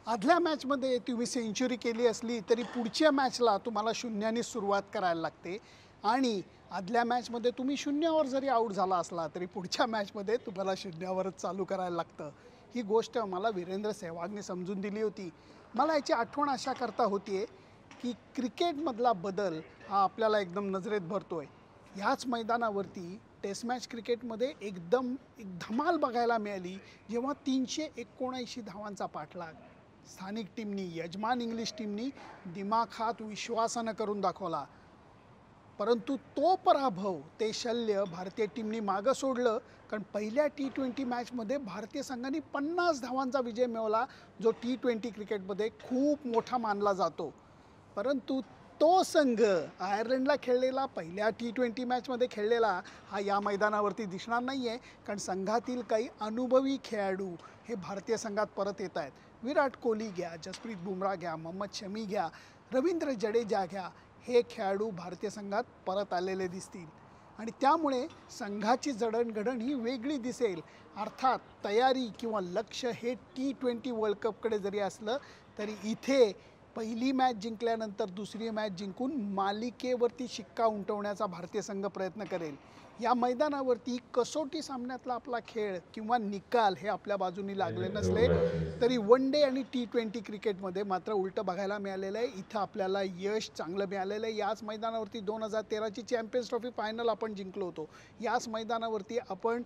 आदल्या मॅचमध्ये तुम्ही सेंचुरी केली असली तरी पुढच्या मॅचला तुम्हाला शून्याने सुरुवात करायला लागते आणि आदल्या मॅचमध्ये तुम्ही शून्यावर जरी आऊट झाला असला तरी पुढच्या मॅचमध्ये तुम्हाला शून्यावरच चालू करायला लागतं। ही गोष्ट मला वीरेंद्र सेहवागने समजून दिली होती। मला याची आठवण अशा करता होतीये की क्रिकेटमधला बदल हा आपल्याला एकदम नजरेत भरतोय। ह्याच मैदानावरती टेस्ट मॅच क्रिकेटमध्ये एकदम एक धमाल बघायला मिळाली जेव्हा 379 धावांचा पाठलाग स्थानिक टीमनी यजमान इंग्लिश टीमनी दिमाखात विश्वासानं करून दाखवला। परंतु तो पराभव ते शल्य भारतीय टीमनी मागं सोडलं, कारण पहिल्या T20 मॅचमध्ये भारतीय संघाने 50 धावांचा विजय मिळवला, जो T20 क्रिकेटमध्ये खूप मोठा मानला जातो। परंतु तो संघ आयर्लंडला खेळलेला पहिल्या T20 मॅचमध्ये खेळलेला हा या मैदानावरती दिसणार नाही आहे, कारण संघातील काही अनुभवी खेळाडू हे भारतीय संघात परत येत आहेत। विराट कोहली घ्या, जसप्रीत बुमराह घ्या, मोहम्मद शमी घ्या, रवींद्र जडेजा घ्या, हे खेळाडू भारतीय संघात परत आलेले दिसतील आणि त्यामुळे संघाची जडणघडण ही वेगळी दिसेल। अर्थात तयारी किंवा लक्ष हे T20 वर्ल्ड कपकडे जरी असलं तरी इथे पहिली मॅच जिंकल्यानंतर दुसरी मॅच जिंकून मालिकेवरती शिक्का उमटवण्याचा भारतीय संघ प्रयत्न करेल। या मैदानावरती कसोटी सामन्यातला आपला खेळ किंवा निकाल हे आपल्या बाजूनी लागले नसले तरी वन डे आणि T20 क्रिकेटमध्ये मात्र उलटं बघायला मिळालेलं आहे। इथं आपल्याला यश चांगलं मिळालेलं आहे। याच मैदानावरती 2013ची चॅम्पियन्स ट्रॉफी फायनल आपण जिंकलो होतो। याच मैदानावरती आपण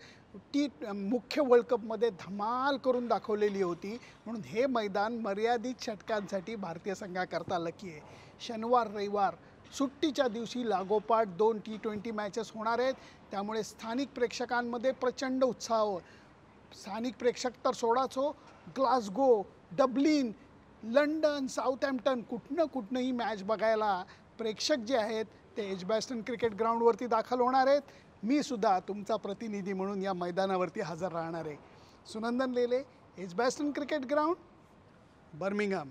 मुख्य वर्ल्ड कपमध्ये धमाल करून दाखवलेली होती। म्हणून हे मैदान मर्यादित षटकांसाठी भारतीय संघाकरता लकी आहे। शनिवार रविवार सुट्टीच्या दिवशी लागोपाठ 2 T20 मॅचेस होणार आहेत, त्यामुळे स्थानिक प्रेक्षकांमध्ये प्रचंड उत्साह। स्थानिक प्रेक्षक तर सोडाच हो, ग्लासगो, डब्लिन, लंडन, साऊथहॅम्प्टन कुठनंही मॅच बघायला प्रेक्षक जे आहेत ते एजबॅस्टन क्रिकेट ग्राउंडवरती दाखल होणार आहेत। मी सुद्धा तुमचा प्रतिनिधी म्हणून या मैदानावरती हजर राहणार आहे। सुनंदन लेले, एजबॅस्टन क्रिकेट ग्राउंड, बर्मिंगहॅम।